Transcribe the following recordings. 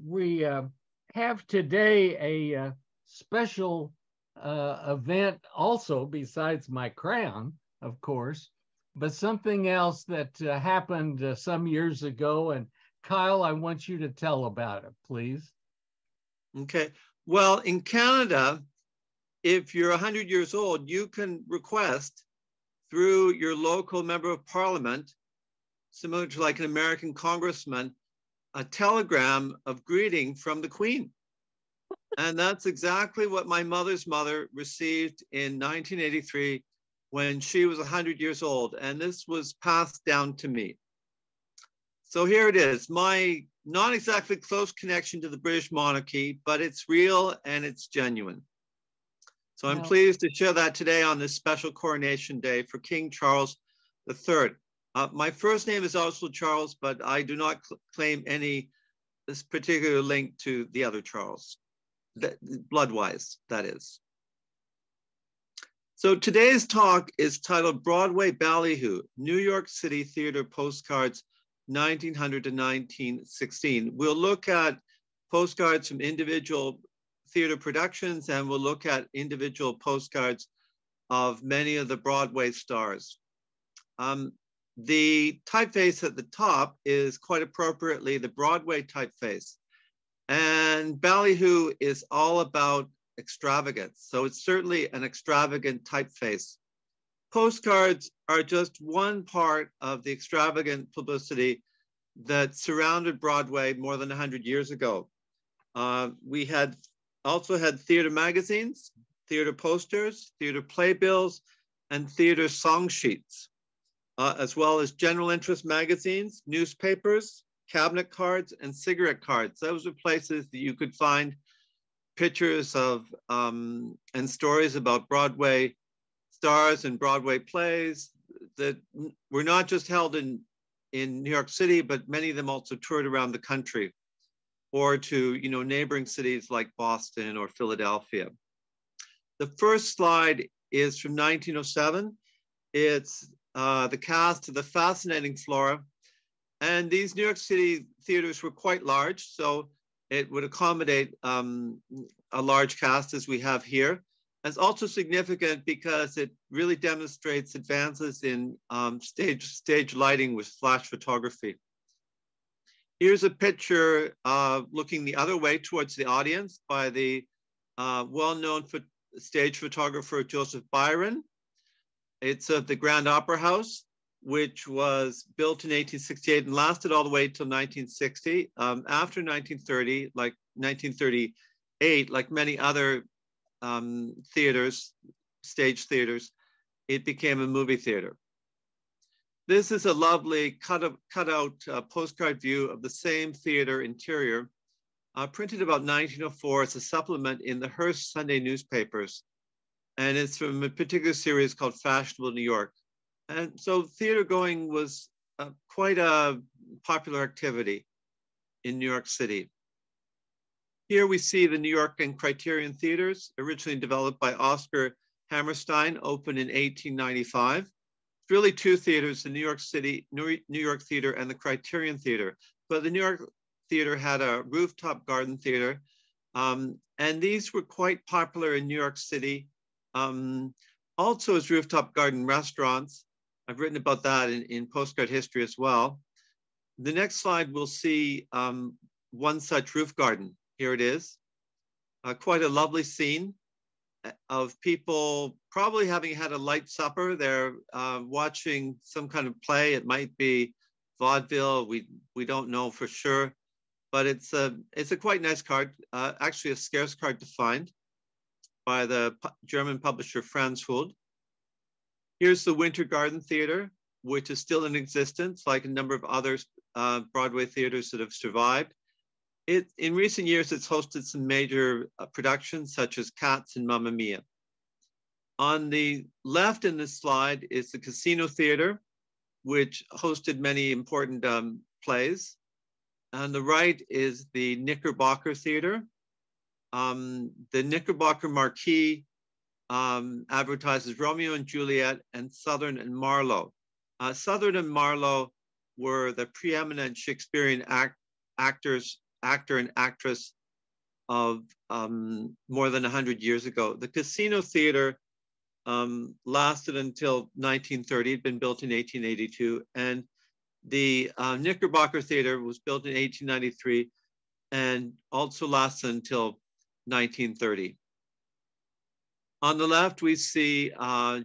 we have today a special event also, besides my crown, of course, but something else that happened some years ago. And Kyle, I want you to tell about it, please. Okay. Well, in Canada, if you're 100 years old, you can request through your local member of parliament, similar to like an American congressman, a telegram of greeting from the Queen. And that's exactly what my mother's mother received in 1983 when she was 100 years old. And this was passed down to me. So here it is, my not exactly close connection to the British monarchy, but it's real and it's genuine. So I'm pleased to share that today on this special coronation day for King Charles III. My first name is also Charles, but I do not claim this particular link to the other Charles, blood-wise, that is. So today's talk is titled Broadway Ballyhoo, New York City Theater Postcards 1900 to 1916. We'll look at postcards from individual theater productions, and we'll look at individual postcards of many of the Broadway stars. The typeface at the top is quite appropriately the Broadway typeface. And Ballyhoo is all about extravagance. So it's certainly an extravagant typeface. Postcards are just one part of the extravagant publicity that surrounded Broadway more than 100 years ago. We also had theater magazines, theater posters, theater playbills, and theater song sheets, as well as general interest magazines, newspapers, cabinet cards, and cigarette cards. Those are places that you could find pictures of and stories about Broadway stars and Broadway plays that were not just held in New York City, but many of them also toured around the country or to neighboring cities like Boston or Philadelphia. The first slide is from 1907. It's the cast of The Fascinating Flora. And these New York City theaters were quite large, so it would accommodate a large cast as we have here. It's also significant because it really demonstrates advances in stage lighting with flash photography. Here's a picture looking the other way towards the audience by the well-known stage photographer Joseph Byron. It's of the Grand Opera House, which was built in 1868 and lasted all the way till 1960. After 1930, like 1938, like many other theaters, stage theaters, it became a movie theater. This is a lovely cut out postcard view of the same theater interior, printed about 1904 as a supplement in the Hearst Sunday newspapers. And it's from a particular series called Fashionable New York. And so theater going was quite a popular activity in New York City. Here we see the New York and Criterion Theaters, originally developed by Oscar Hammerstein, opened in 1895. It's really two theaters, the New York Theater and the Criterion Theater. But the New York Theater had a rooftop garden theater. And these were quite popular in New York City. Also as rooftop garden restaurants. I've written about that in Postcard history as well. The next slide, we'll see one such roof garden. Here it is. Quite a lovely scene of people probably having had a light supper. They're watching some kind of play. It might be vaudeville. We don't know for sure, but it's a quite nice card. Actually, a scarce card to find by the German publisher Franz Huld. Here's the Winter Garden Theater, which is still in existence, like a number of other Broadway theaters that have survived. In recent years, it's hosted some major productions such as Cats and Mamma Mia. On the left in this slide is the Casino Theater, which hosted many important plays. On the right is the Knickerbocker Theater. The Knickerbocker Marquis advertises Romeo and Juliet and Southern and Marlowe. Southern and Marlowe were the preeminent Shakespearean actors actor and actress of more than 100 years ago. The Casino Theater lasted until 1930. It had been built in 1882. And the Knickerbocker Theater was built in 1893 and also lasted until 1930. On the left, we see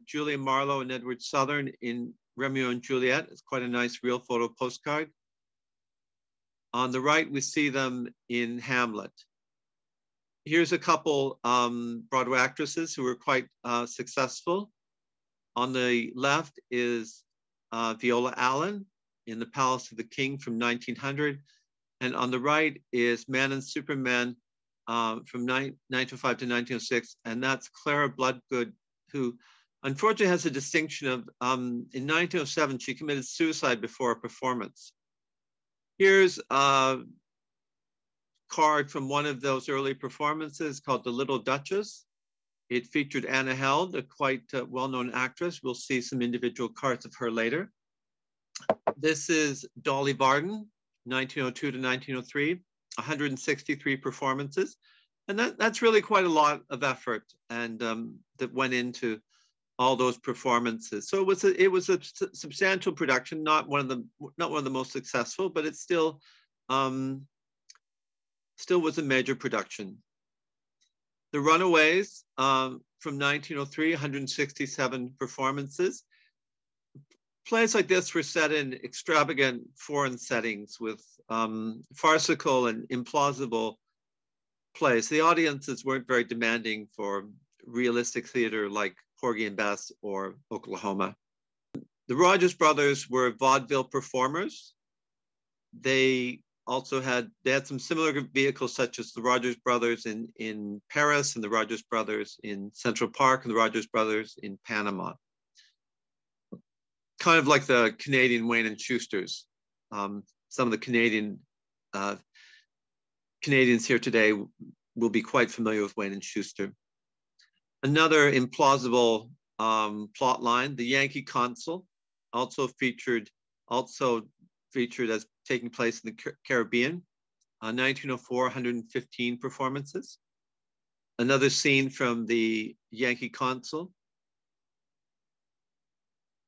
Julia Marlowe and Edward Southern in Romeo and Juliet. It's quite a nice real photo postcard. On the right, we see them in Hamlet. Here's a couple Broadway actresses who were quite successful. On the left is Viola Allen in The Palace of the King from 1900. And on the right is Man and Superman from 1905 to 1906. And that's Clara Bloodgood, who unfortunately has a distinction of, in 1907, she committed suicide before a performance. Here's a card from one of those early performances called The Little Duchess. It featured Anna Held, a quite well-known actress. We'll see some individual cards of her later. This is Dolly Varden, 1902 to 1903, 163 performances. And that's really quite a lot of effort and that went into all those performances. So it was a substantial production, not one of the most successful, but it still was a major production. The Runaways from 1903, 167 performances. Plays like this were set in extravagant foreign settings with farcical and implausible plays. The audiences weren't very demanding for realistic theater like Porgy and Bess or Oklahoma. The Rogers Brothers were vaudeville performers. They also had some similar vehicles such as the Rogers Brothers in Paris and the Rogers Brothers in Central Park and the Rogers Brothers in Panama. Kind of like the Canadian Wayne and Schusters. Some of the Canadians here today will be quite familiar with Wayne and Schuster. Another implausible plot line, the Yankee Consul, also featured as taking place in the Caribbean, 1904, 115 performances. Another scene from the Yankee Consul.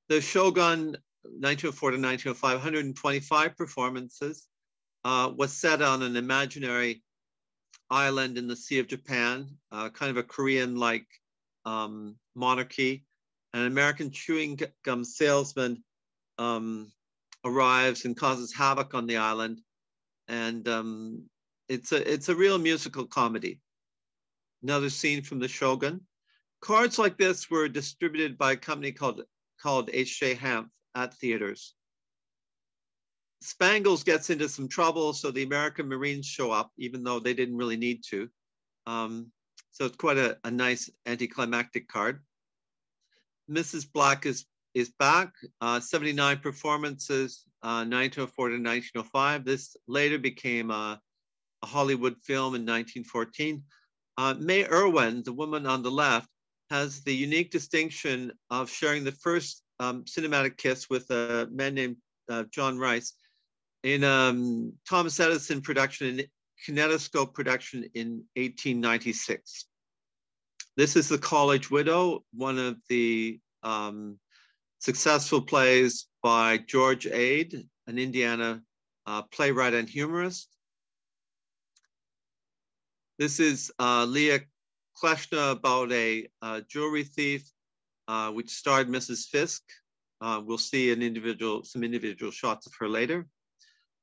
The Sho-Gun, 1904 to 1905, 125 performances, was set on an imaginary island in the Sea of Japan, kind of a Korean-like monarchy. An American chewing gum salesman arrives and causes havoc on the island. And it's a real musical comedy. Another scene from the Sho-Gun. Cards like this were distributed by a company called H.J. Hanff at theaters. Spangles gets into some trouble, so the American Marines show up, even though they didn't really need to. So it's quite a nice anticlimactic card. Mrs. Black is back, 79 performances, 1904 to 1905. This later became a Hollywood film in 1914. May Irwin, the woman on the left, has the unique distinction of sharing the first cinematic kiss with a man named John Rice in Thomas Edison production, in kinetoscope production in 1896. This is The College Widow, one of the successful plays by George Ade, an Indiana playwright and humorist. This is Leah Kleshna about a jewelry thief, which starred Mrs. Fisk. We'll see some individual shots of her later.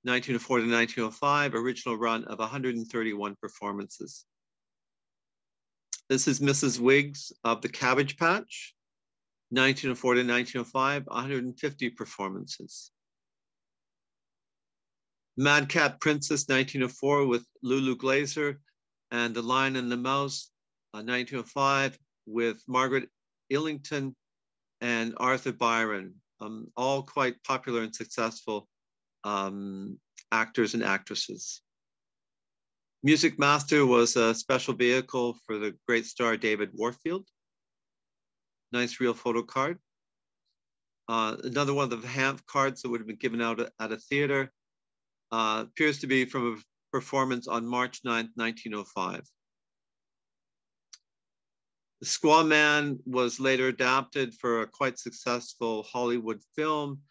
1904 to 1905, original run of 131 performances. This is Mrs. Wiggs of The Cabbage Patch, 1904 to 1905, 150 performances. Madcap Princess, 1904, with Lulu Glazer, and The Lion and the Mouse, 1905, with Margaret Illington and Arthur Byron, all quite popular and successful actors and actresses. Music Master was a special vehicle for the great star David Warfield. Nice real photo card. Another one of the Hanff cards that would have been given out at a theater. Appears to be from a performance on March 9th, 1905. The Squaw Man was later adapted for a quite successful Hollywood film.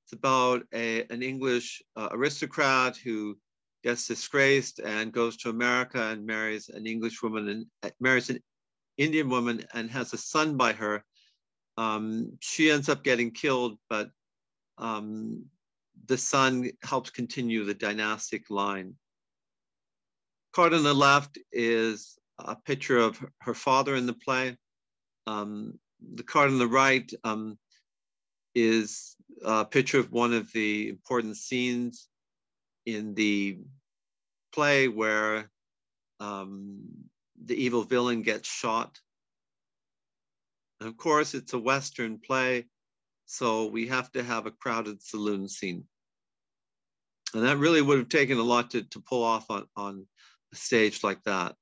It's about an English aristocrat who gets disgraced and goes to America and marries an English woman and marries an Indian woman and has a son by her. She ends up getting killed, but the son helps continue the dynastic line. Card on the left is a picture of her father in the play. The card on the right is a picture of one of the important scenes in the play where the evil villain gets shot. And of course, it's a Western play, so we have to have a crowded saloon scene. And that really would have taken a lot to pull off on a stage like that.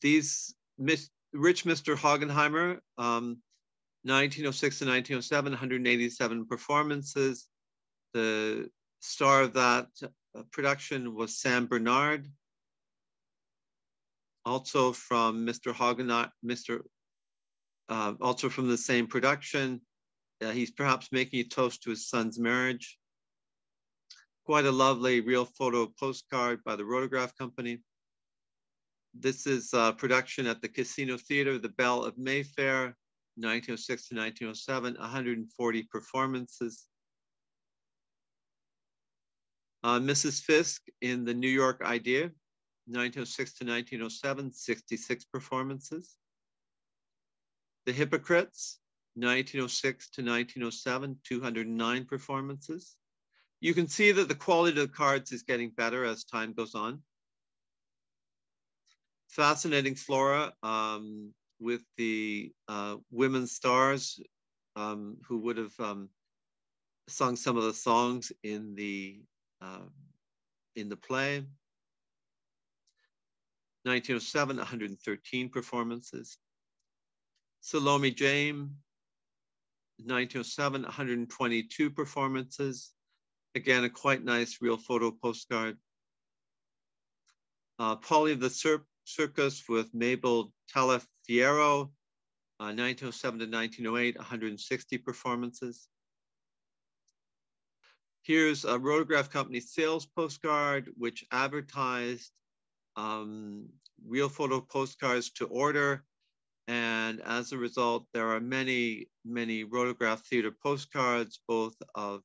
These Rich Mr. Hoggenheimer, 1906 to 1907, 187 performances. The star of that production was Sam Bernard. Also from Mr. Hoggenheimer, also from the same production. He's perhaps making a toast to his son's marriage. Quite a lovely real photo postcard by the Rotograph Company. This is a production at the Casino Theater, The Belle of Mayfair, 1906 to 1907, 140 performances. Mrs. Fisk in The New York Idea, 1906 to 1907, 66 performances. The Hypocrites, 1906 to 1907, 209 performances. You can see that the quality of the cards is getting better as time goes on. Fascinating Flora with the women stars who would have sung some of the songs in the play. 1907, 113 performances. Salome James, 1907, 122 performances. Again, a quite nice real photo postcard. Polly the Circus with Mabel Talafiero, 1907 to 1908, 160 performances. Here's a Rotograph Company sales postcard, which advertised real photo postcards to order. And as a result, there are many, many Rotograph Theater postcards, both of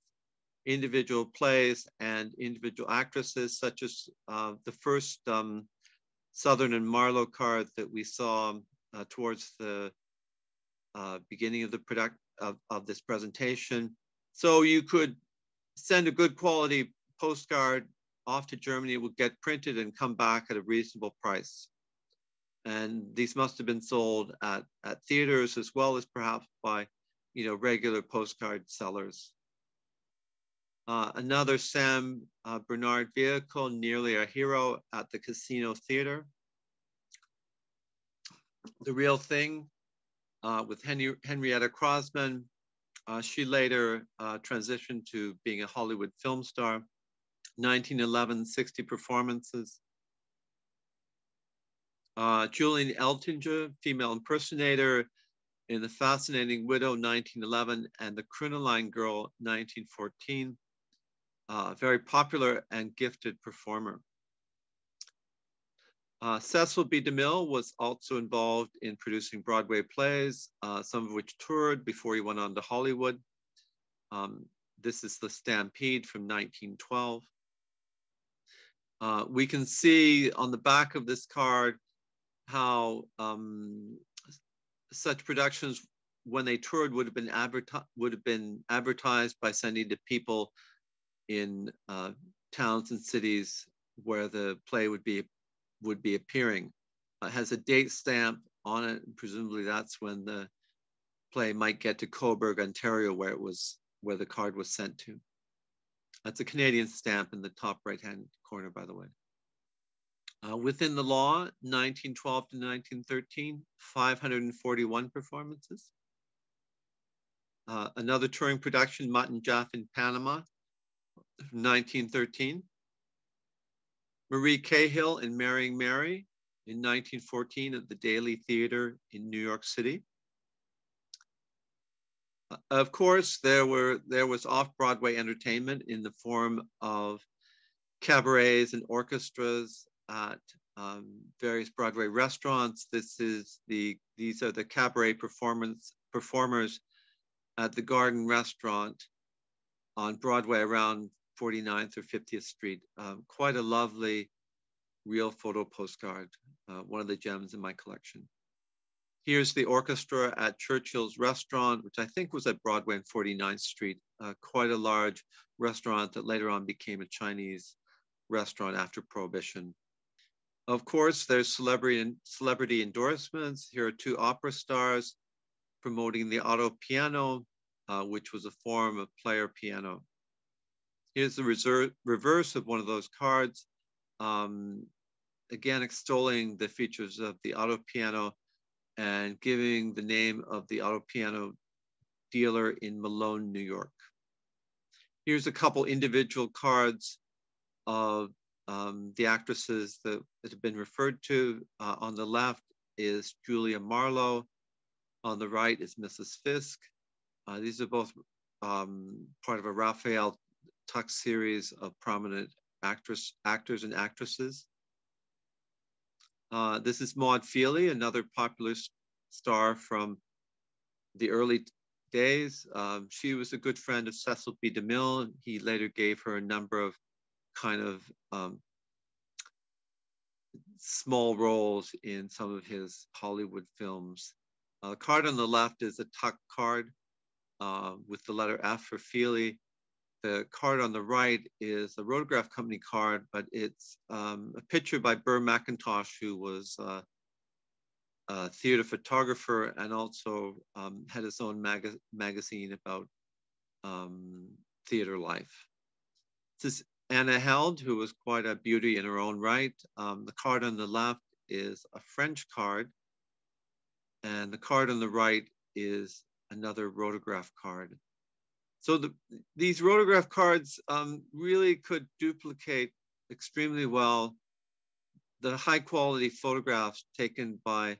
individual plays and individual actresses, such as the first Southern and Marlowe card that we saw towards the beginning of the of this presentation. So you could send a good quality postcard off to Germany. It would get printed and come back at a reasonable price. And these must have been sold at theaters as well as perhaps by, regular postcard sellers. Another Sam Bernard vehicle, Nearly a Hero, at the Casino Theater. The Real Thing with Henrietta Crosman. She later transitioned to being a Hollywood film star. 1911, 60 performances. Julian Eltinger, female impersonator in The Fascinating Widow, 1911, and The Crinoline Girl, 1914. Very popular and gifted performer. Cecil B. DeMille was also involved in producing Broadway plays, some of which toured before he went on to Hollywood. This is The Stampede from 1912. We can see on the back of this card how such productions, when they toured, would have been advertised by sending to people in towns and cities where the play would be appearing. It has a date stamp on it, and presumably that's when the play might get to Cobourg, Ontario, where the card was sent to. That's a Canadian stamp in the top right-hand corner, by the way. Within the Law, 1912 to 1913, 541 performances. Another touring production, Mutt and Jaff in Panama, 1913. Marie Cahill in Marrying Mary in 1914 at the Daily Theater in New York City. Of course, there was off-Broadway entertainment in the form of cabarets and orchestras at various Broadway restaurants. These are the cabaret performers at the Garden Restaurant on Broadway around 49th or 50th Street. Quite a lovely real photo postcard, one of the gems in my collection. Here's the orchestra at Churchill's Restaurant, which I think was at Broadway and 49th Street, quite a large restaurant that later on became a Chinese restaurant after Prohibition. Of course, there's celebrity endorsements. Here are two opera stars promoting the auto piano, which was a form of player piano. Here's the reverse of one of those cards, again extolling the features of the auto piano and giving the name of the auto piano dealer in Malone, New York. Here's a couple individual cards of the actresses that have been referred to. On the left is Julia Marlowe. On the right is Mrs. Fisk. These are both part of a Raphael Tuck series of prominent actors and actresses. This is Maud Feely, another popular star from the early days. She was a good friend of Cecil B. DeMille. He later gave her a number of kind of small roles in some of his Hollywood films. The card on the left is a Tuck card with the letter F for Feely. The card on the right is a Rotograph Company card, but it's a picture by Burr McIntosh, who was a theater photographer and also had his own magazine about theater life. This is Anna Held, who was quite a beauty in her own right. The card on the left is a French card, and the card on the right is another Rotograph card. So these Rotograph cards really could duplicate extremely well the high quality photographs taken by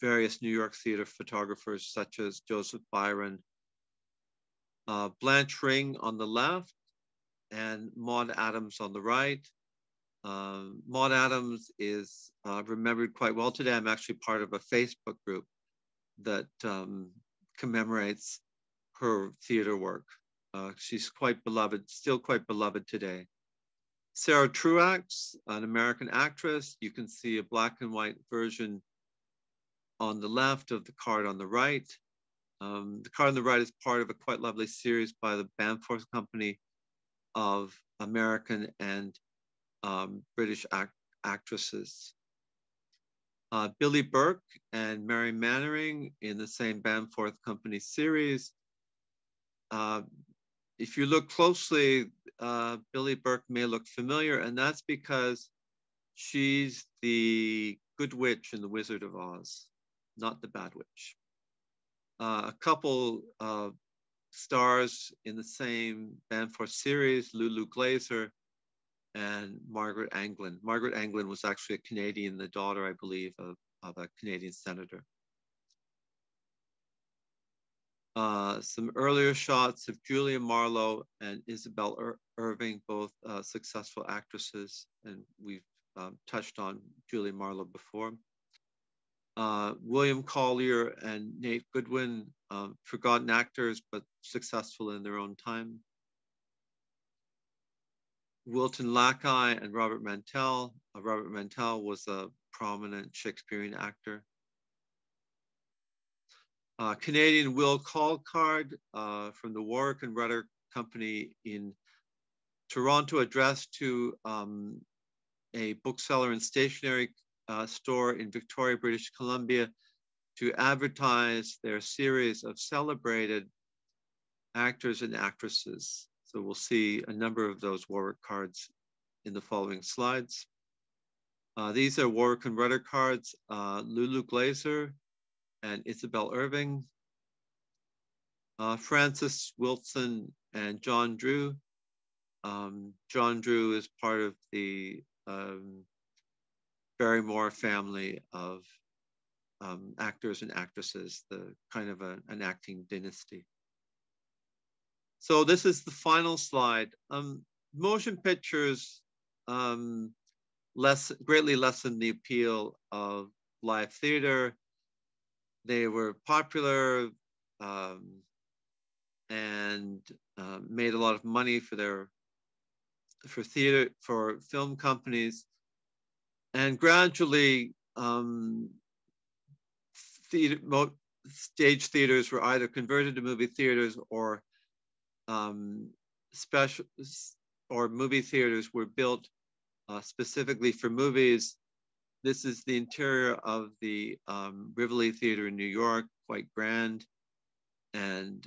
various New York theater photographers such as Joseph Byron, Blanche Ring on the left, and Maud Adams on the right. Maud Adams is remembered quite well today. I'm actually part of a Facebook group that commemorates her theater work. She's quite beloved, still quite beloved today. Sarah Truax, an American actress. You can see a black and white version on the left of the card on the right. The card on the right is part of a quite lovely series by the Bamforth Company of American and British actresses. Billy Burke and Mary Mannering in the same Bamforth Company series. If you look closely, Billy Burke may look familiar, and that's because she's the good witch in The Wizard of Oz, not the bad witch. A couple of stars in the same Bamforth series, Lulu Glaser and Margaret Anglin. Margaret Anglin was actually a Canadian, the daughter, I believe, of a Canadian senator. Some earlier shots of Julia Marlowe and Isabel Irving, both successful actresses, and we've touched on Julia Marlowe before. William Collier and Nate Goodwin, forgotten actors, but successful in their own time. Wilton Lackey and Robert Mantell. Robert Mantell was a prominent Shakespearean actor. Canadian Will Caulcard from the Warwick and Rudder Company in Toronto, addressed to a bookseller and stationery store in Victoria, British Columbia, to advertise their series of celebrated actors and actresses. So we'll see a number of those Warwick cards in the following slides. These are Warwick and Rudder cards, Lulu Glaser and Isabel Irving, Francis Wilson and John Drew, John Drew is part of the Barrymore family of actors and actresses, the kind of an acting dynasty. So this is the final slide. Motion pictures greatly lessened the appeal of live theater. They were popular and made a lot of money for film companies, and gradually stage theaters were either converted to movie theaters or movie theaters were built specifically for movies. This is the interior of the Rivoli Theater in New York, quite grand and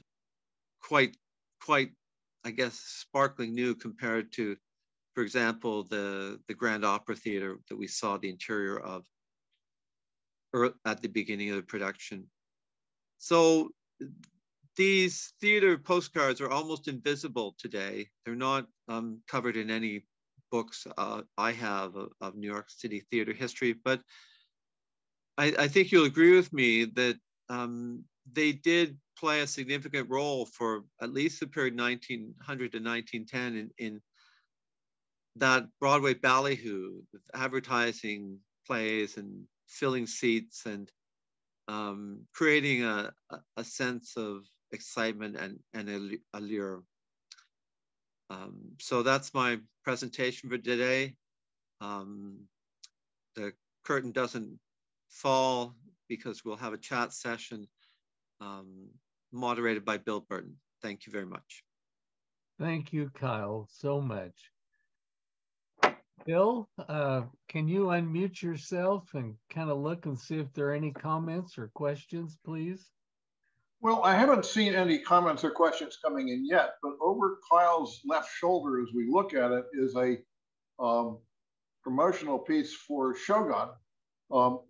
quite, I guess, sparkling new compared to, for example, the Grand Opera Theater that we saw the interior of at the beginning of the production. So these theater postcards are almost invisible today. They're not covered in any books I have of New York City theater history, but I think you'll agree with me that they did play a significant role for at least the period 1900 to 1910 in that Broadway Ballyhoo, advertising plays and filling seats and creating a sense of excitement and allure. So that's my presentation for today. The curtain doesn't fall because we'll have a chat session moderated by Bill Burton. Thank you very much. Thank you, Kyle, so much. Bill, can you unmute yourself and kind of look and see if there are any comments or questions, please? Well, I haven't seen any comments or questions coming in yet, but over Kyle's left shoulder, as we look at it, is a promotional piece for Sho-Gun,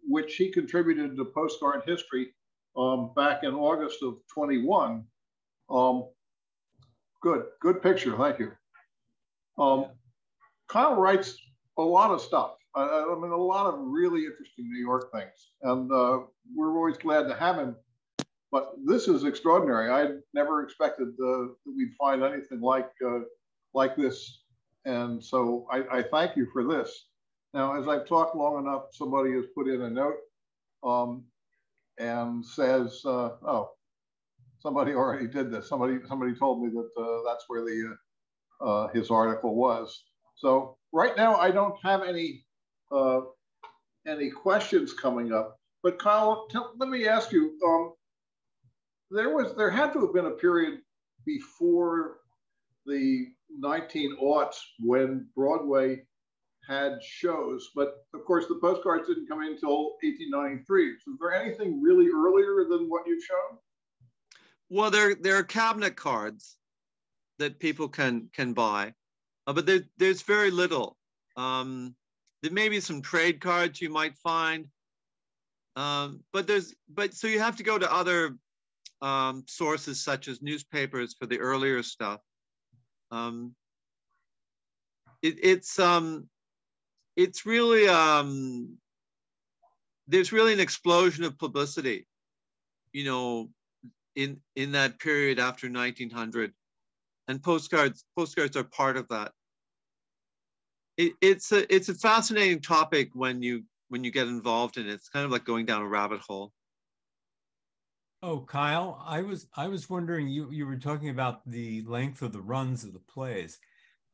which he contributed to Postcard History back in August of 21. Good picture, thank you. Kyle writes a lot of stuff. I mean, a lot of really interesting New York things, and we're always glad to have him. But this is extraordinary. I never expected that we'd find anything like this, and so I thank you for this. Now, as I've talked long enough, somebody has put in a note and says, "Oh, somebody already did this. Somebody told me that that's where the his article was." So right now, I don't have any questions coming up. But Kyle, let me ask you. There had to have been a period before the 1900s when Broadway had shows, but of course the postcards didn't come in until 1893. So is there anything really earlier than what you've shown? Well, there are cabinet cards that people can buy, but there's very little. There may be some trade cards you might find, but so you have to go to other sources such as newspapers for the earlier stuff. It's really there's really an explosion of publicity, you know, in that period after 1900, and postcards are part of that. It's a fascinating topic when you get involved in it. It's kind of like going down a rabbit hole. Oh, Kyle, I was wondering, you were talking about the length of the runs of the plays.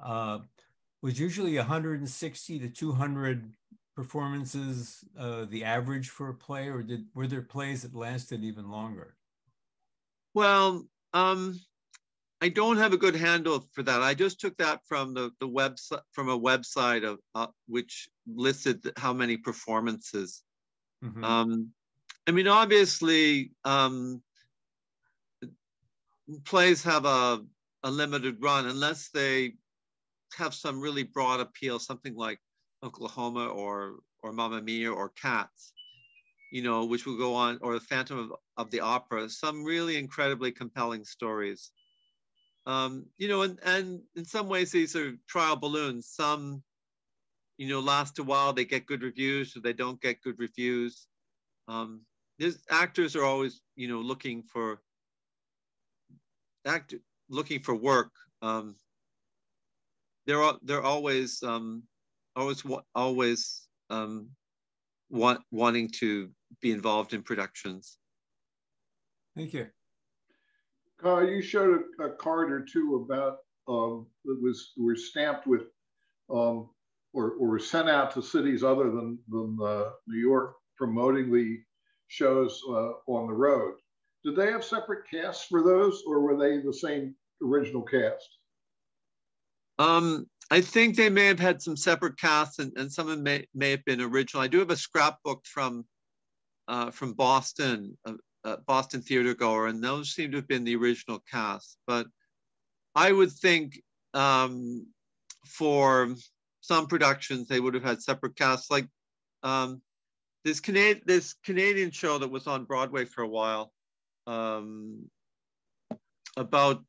Was usually 160 to 200 performances the average for a play, or were there plays that lasted even longer? Well, I don't have a good handle for that. I just took that from the website, from a website of which listed how many performances. Mm-hmm. I mean, obviously, plays have a limited run unless they have some really broad appeal, something like Oklahoma or Mamma Mia or Cats, you know, which will go on, or the Phantom of the Opera, some really incredibly compelling stories. You know, and in some ways these are trial balloons. Some, you know, last a while, they get good reviews, or they don't get good reviews. Actors are always, you know, looking for work. They're always wanting to be involved in productions. Thank you. You showed a card or two about that were stamped with or sent out to cities other than New York, promoting the shows on the road. Did they have separate casts for those, or were they the same original cast? I think they may have had some separate casts, and some of them may have been original. I do have a scrapbook from Boston, Boston Theater Goer, and those seem to have been the original cast. But I would think for some productions they would have had separate casts. Like this Canadian show that was on Broadway for a while, about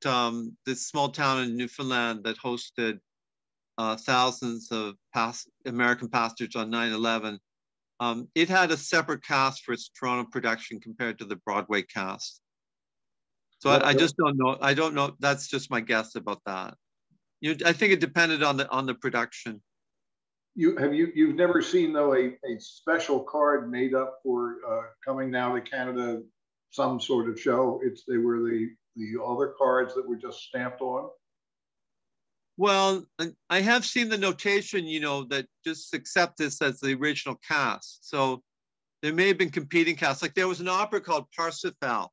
this small town in Newfoundland that hosted thousands of American passengers on 9/11. It had a separate cast for its Toronto production compared to the Broadway cast. So I just don't know. I don't know. That's just my guess about that. I think it depended on the production. You've never seen though a special card made up for coming now to Canada, some sort of show? They were the other cards that were just stamped on. Well, I have seen the notation, you know, that just accept this as the original cast. So there may have been competing casts. Like there was an opera called Parsifal,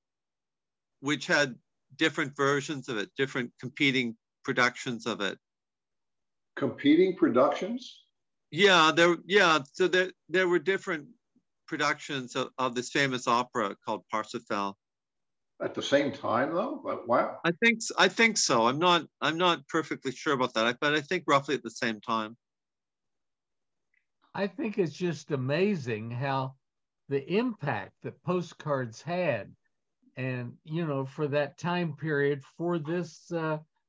which had different versions of it, different competing productions of it. Competing productions? Yeah, so there were different productions of this famous opera called Parsifal. At the same time, though? But wow. I think so. I'm not perfectly sure about that, but I think roughly at the same time. I think it's just amazing how the impact that Postcards had, and you know, for that time period, for this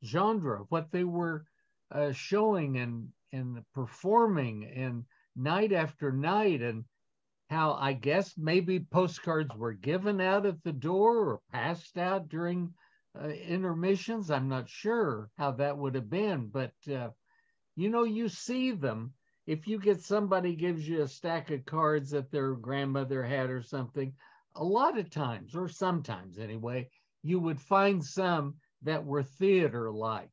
genre, what they were showing and performing, and night after night, and how I guess maybe postcards were given out at the door or passed out during intermissions. I'm not sure how that would have been, but you know, you see them. If you get somebody gives you a stack of cards that their grandmother had or something, a lot of times, or sometimes anyway, you would find some that were theater-like,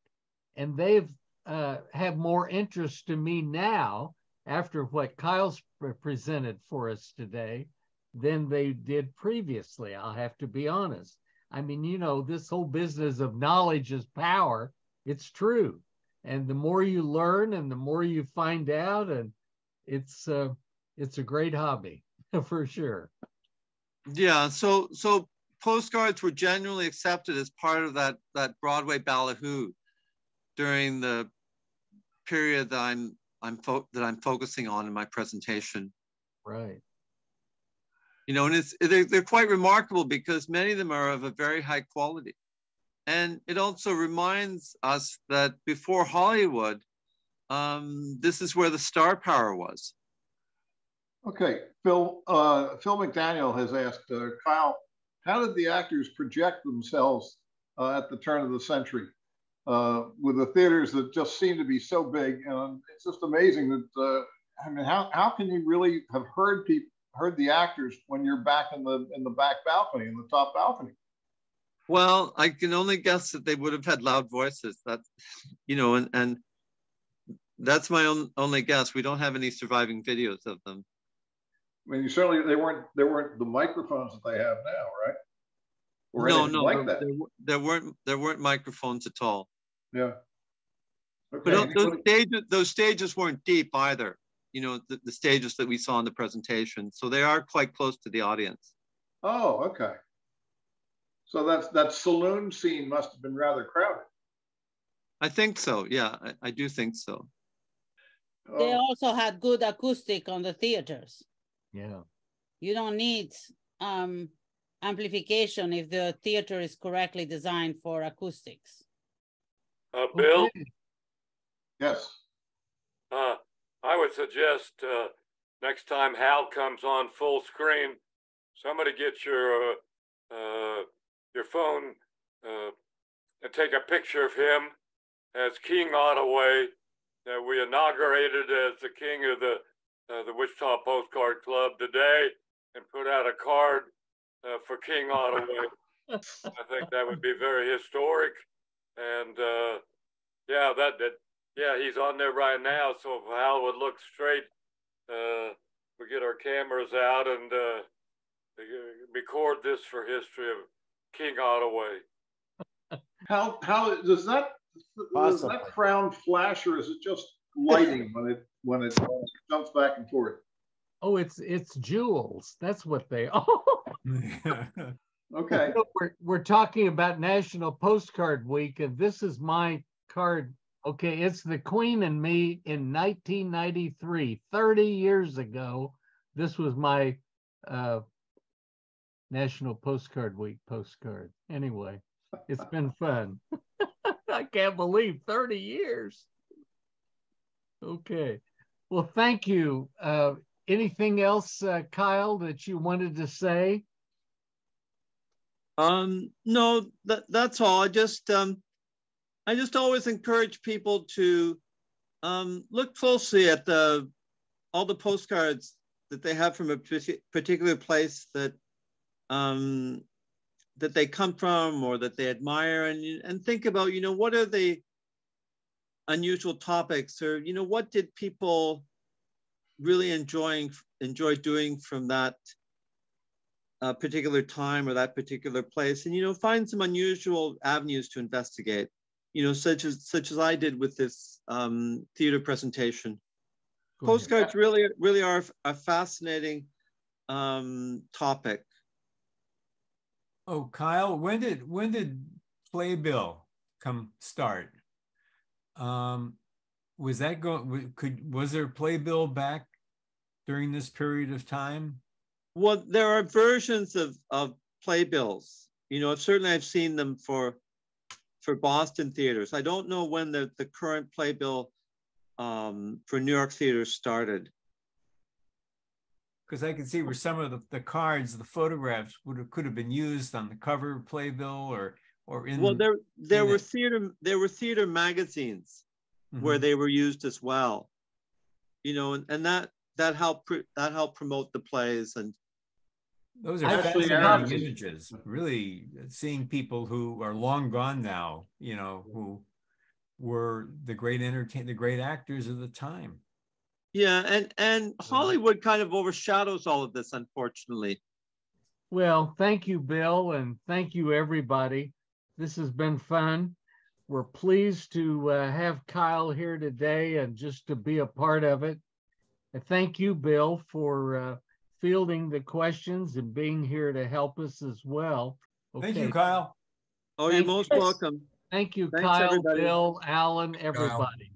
and they've have more interest to me now after what Kyle's presented for us today than they did previously. I'll have to be honest. I mean, you know, this whole business of knowledge is power. It's true. And the more you learn and the more you find out, and it's a great hobby for sure. Yeah. So postcards were generally accepted as part of that Broadway Ballyhoo during the period that I'm focusing on in my presentation. Right. You know, and they're quite remarkable because many of them are of a very high quality. And it also reminds us that before Hollywood, this is where the star power was. Okay, Phil McDaniel has asked Kyle, how did the actors project themselves at the turn of the century with the theaters that just seem to be so big? And it's just amazing that I mean, how can you really have heard the actors when you're back in the back balcony, in the top balcony? Well, I can only guess that they would have had loud voices. That's, you know, and that's my only guess. We don't have any surviving videos of them. I mean, certainly they weren't the microphones that they have now, right? Or no, like that. There weren't microphones at all. Yeah. Okay. But those stages weren't deep either. You know, the stages that we saw in the presentation, so they are quite close to the audience. Oh, okay. So that saloon scene must have been rather crowded. I think so. Yeah, I do think so. They also had good acoustic on the theaters. Yeah. You don't need amplification if the theater is correctly designed for acoustics. Bill, Okay. Yes. I would suggest next time Hal comes on full screen, somebody get your phone and take a picture of him as King Ottaway, that we inaugurated as the king of the Wichita Postcard Club today, and put out a card for King Ottaway. I think that would be very historic, and yeah, he's on there right now. So if Hal would look straight, we get our cameras out and record this for history of King Ottaway. How does that crown flash, or is it just lighting when it jumps back and forth? Oh, it's jewels. That's what they are. Okay. We're talking about National Postcard Week, and this is my card. Okay, it's the Queen and me in 1993, 30 years ago. This was my National Postcard Week postcard. Anyway, it's been fun. I can't believe 30 years. Okay. Well, thank you. Anything else, Kyle, that you wanted to say? No, that's all. I just always encourage people to look closely at all the postcards that they have from a particular place that they come from or that they admire, and think about, what are the unusual topics, or what did people really enjoy doing from that particular time or that particular place, and find some unusual avenues to investigate, such as I did with this theater presentation. Postcards really are a fascinating topic. Oh, Kyle, when did Playbill start? Was there Playbill back during this period of time? Well, there are versions of playbills. Certainly I've seen them for Boston theaters. I don't know when the current playbill for New York theaters started. Because I can see where some of the cards, the photographs could have been used on the cover of playbill or in. Well, there were theater magazines where they were used as well. And that helped promote the plays. And those are fascinating images. Really seeing people who are long gone now, who were the great actors of the time. Yeah, and Hollywood kind of overshadows all of this, unfortunately. Well, thank you, Bill, and thank you, everybody. This has been fun. We're pleased to have Kyle here today and just to be a part of it. And thank you, Bill, for fielding the questions and being here to help us as well. Okay. Thank you, Kyle. Oh, you're most welcome. Thank you, Thanks, Kyle, everybody. Bill, Alan, everybody.